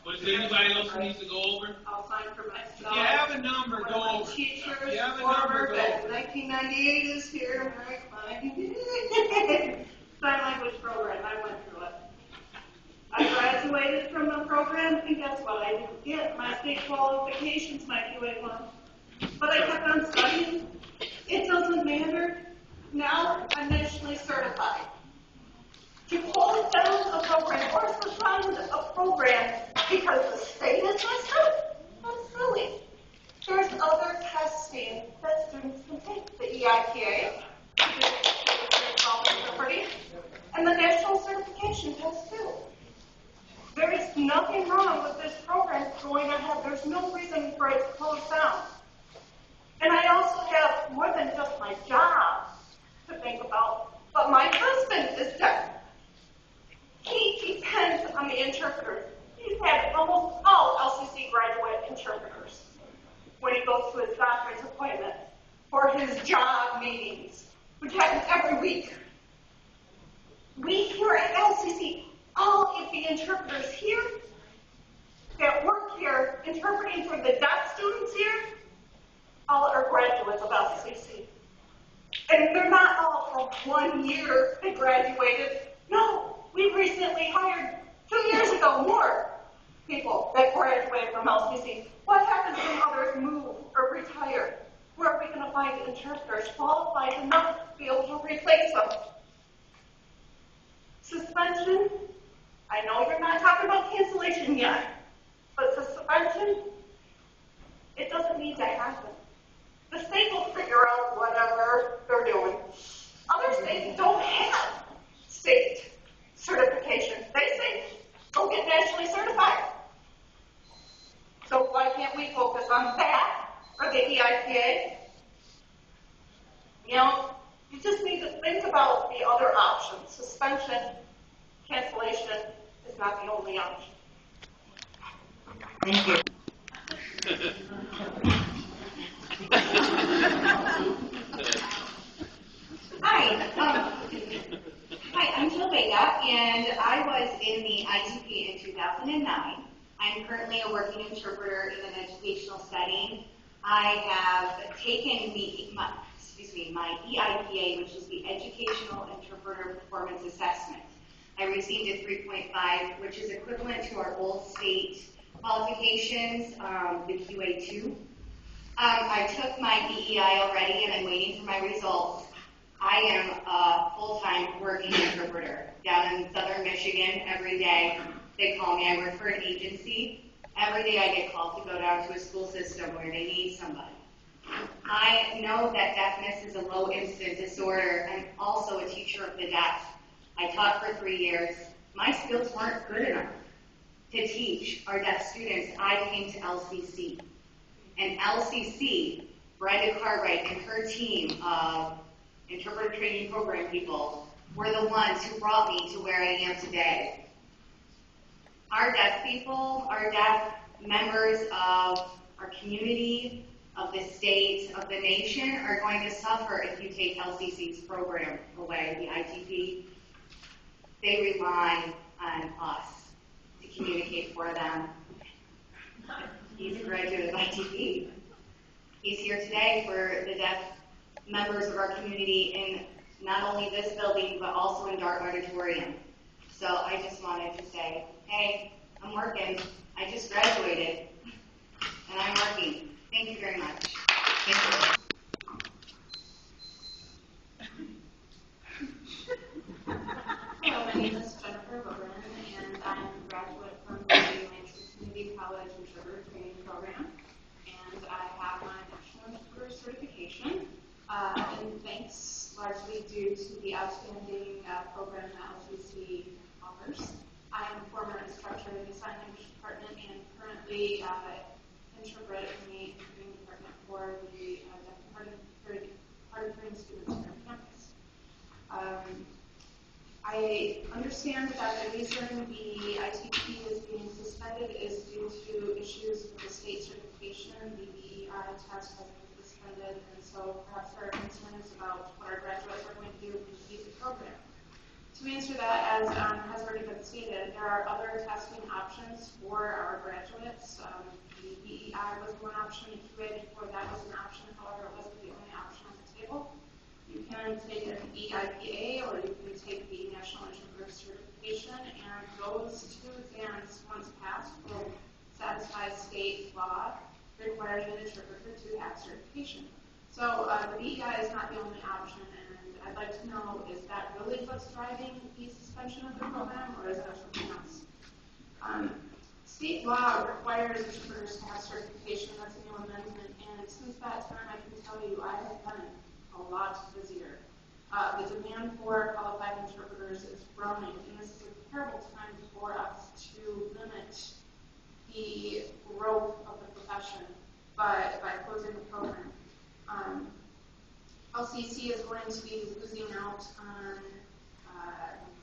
Was there anybody else who needs to go over? I'll sign for myself. If you have a number, go over. Teachers, If you have a former, number, go back over. in 1998 is here. Right, fine. Sign language program, I went through it. I graduated from the program, and guess what? I didn't get my state qualifications, my QA1. But I kept on studying. It doesn't matter. Now I'm nationally certified. To close down a program or suspend a program because the state is messed up, that's silly. There's other testing that students can take. The EITA, and the national certification test too. There is nothing wrong with this program going ahead. There's no reason for it to close down. And I also have more than just my job to think about, but my husband is deaf. He depends on the interpreter. He's had almost all LCC graduate interpreters when he goes to his doctor's appointment for his job meetings, which happen every week. We here at LCC, all of the interpreters here that work here interpreting for the deaf students here, all are graduates of LCC. And they're not all from 1 year they graduated. No, we recently hired 2 years ago more people that graduated from LCC. What happens when others move or retire? Where are we going to find interpreters qualified enough to be able to replace them? Suspension, I know you're not talking about cancellation yet, but suspension, it doesn't need to happen. The state will figure out whatever they're doing. Other states don't have state certification. They say, go get nationally certified. So why can't we focus on that or the EIPA? You know, you just need to think about the other options. Suspension, cancellation is not the only option. Thank you. Hi, I'm Jill Vega, and I was in the ITP in 2009. I'm currently a working interpreter in an educational setting. I have taken my EIPA, which is the Educational Interpreter Performance Assessment. I received a 3.5, which is equivalent to our old state qualifications, the QA2. I took my BEI already, and I'm waiting for my results. I am a full-time working interpreter down in southern Michigan every day. They call me. I work for an agency. Every day I get called to go down to a school system where they need somebody. I know that deafness is a low-incident disorder. I'm also a teacher of the deaf. I taught for 3 years. My skills weren't good enough to teach our deaf students. I came to LCC. And LCC, Brenda Cartwright and her team of interpreter training program people were the ones who brought me to where I am today. Our deaf people, our deaf members of our community, of the state, of the nation are going to suffer if you take LCC's program away, the ITP. They rely on us to communicate for them. He's a graduate of ITP. He's here today for the deaf members of our community in not only this building, but also in Dart Auditorium. So I just wanted to say, hey, I'm working. I just graduated, and I'm working. Thank you very much. Thank you. Hello, my name is Jennifer Logan, and I'm a graduate from the Lancaster Community College Interpreter Training Program, and I have my National Interpreter certification, and thanks largely due to the outstanding program that LCC offers. I am a former instructor in the Sign Language Department and currently interpret in the interpreting department for the deaf and hard of hearing students here on campus. I understand that the reason the ITP is being suspended is due to issues with the state certification. The BEI test has been suspended, and so perhaps there are concerns about what our graduates are going to do when we use the program. To answer that, as has already been stated, there are other testing options students for our graduates. The BEI was one option, the QA before that was an option, however, it wasn't the only option on the table. You can take an EIPA or you can take the National Interpreter Certification, and those two exams, once passed, will satisfy state law requiring an interpreter to have certification. So the BEI is not the only option, and I'd like to know, is that really what's driving the suspension of the program, or is there something else? State law requires interpreters to have certification. That's a new amendment, and since that time, I can tell you I have been a lot busier. The demand for qualified interpreters is growing, and this is a terrible time for us to limit the growth of the profession by closing the program. LCC is going to be losing out on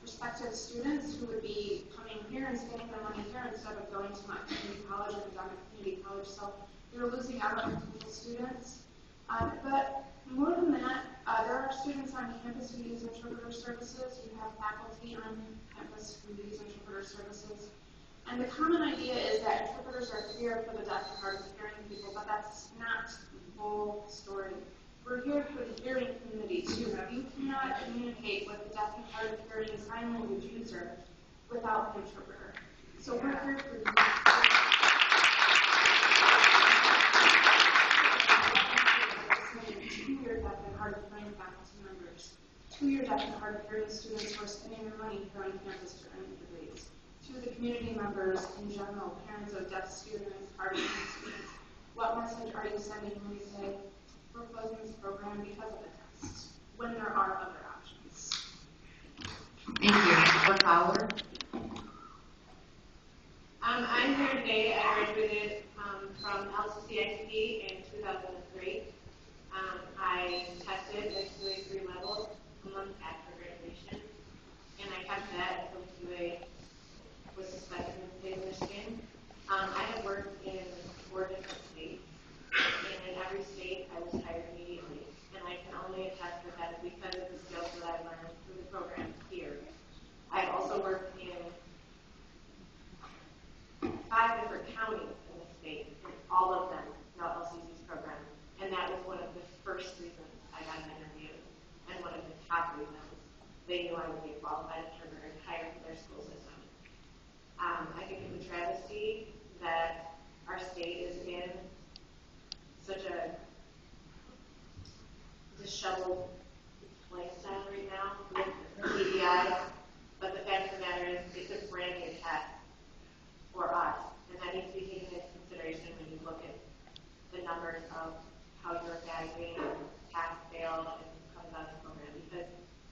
prospective students who would be coming here and spending their money here instead of going to my community college and Dominic Community College. So we're losing out on potential students. But more than that, there are students on campus who use interpreter services. You have faculty on campus who use interpreter services. And the common idea is that interpreters are here for the deaf and hard of hearing people, but that's not the whole story. We're here for the hearing community too. Now, you cannot communicate with the deaf and hard of hearing sign language user without an interpreter. So we're here for you. To your deaf and hard of hearing faculty members, to your deaf and hard of hearing students who are spending their money here on campus to earn degrees, to the community members in general, parents of deaf students, hard of hearing students. What message are you sending when you say, we're closing this program because of the test, when there are other options? Thank you. Ms. Howard? I'm here today. I graduated from LCC ITP in 2003. I tested at QA 3 level a month after graduation, and I kept that until QA was suspended in the state of Michigan. I have worked in 4 different states, and in every state I was hired immediately, and I can only attest that that is because of the skills that I learned through the program here. I also worked in 5 different counties in the state, and all of them know LCC's program, and that was one of the first reasons I got an interview, and one of the top reasons they knew I would be a qualified interpreter and hired for their school system. I think it's a travesty that our state is in such a disheveled lifestyle right now with BEI, but the fact of the matter is it's a brand new test for us, and that needs to be taken into consideration when you look at the numbers of how you're evaluating pass, fail, and comes out of the program. Because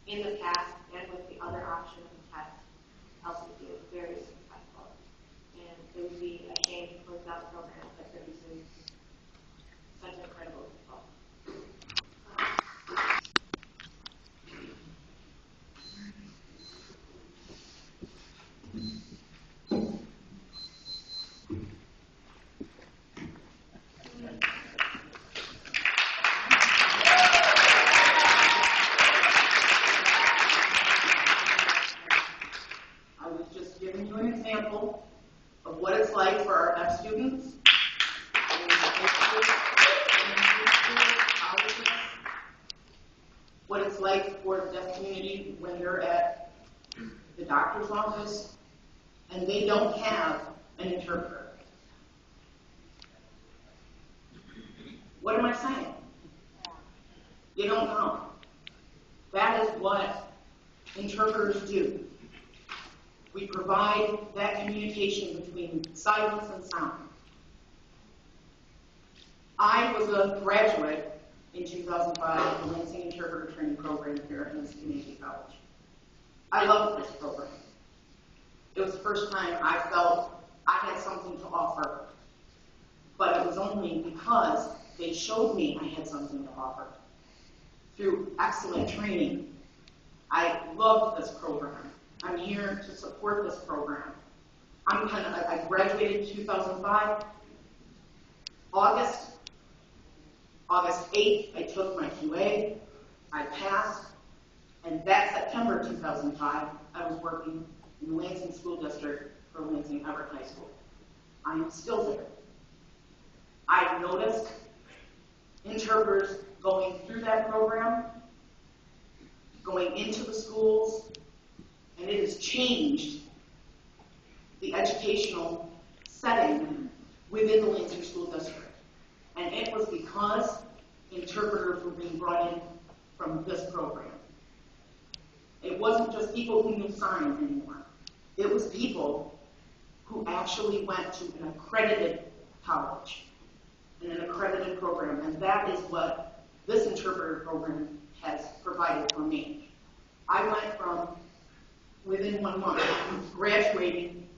in the past, and with the other options and tests, LCC is very successful, and it would be a shame to close out the program that produces such incredible results. I was just giving you an example of what it's like for our deaf students, what it's like for the deaf community when they're at the doctor's office and they don't have an interpreter. What am I saying? You don't know. That is what interpreters do. We provide that communication between silence and sound. I was a graduate in 2005 of the Lansing Interpreter Training Program here at Lansing Community College. I loved this program. It was the first time I felt I had something to offer, but it was only because they showed me I had something to offer. Through excellent training, I loved this program. I'm here to support this program. I graduated in 2005. August 8th, I took my QA. I passed. And that September 2005, I was working in the Lansing School District for Lansing Everett High School. I am still there. I've noticed interpreters going through that program, going into the schools, and it has changed the educational setting within the Lansing School District. And it was because interpreters were being brought in from this program. It wasn't just people who knew sign anymore. It was people who actually went to an accredited college and an accredited program, and that is what this interpreter program has provided for me. I went from, within 1 month, graduating,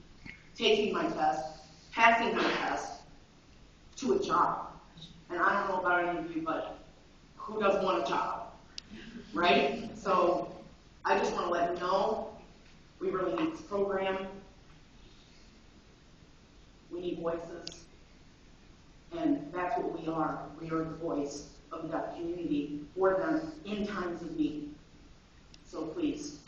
taking my test, passing my test, to a job. And I don't know about any of you, but who doesn't want a job, right? So I just want to let you know, we really need this program. We need voices. And that's what we are. We are the voice of the deaf community for them in times of need. So please,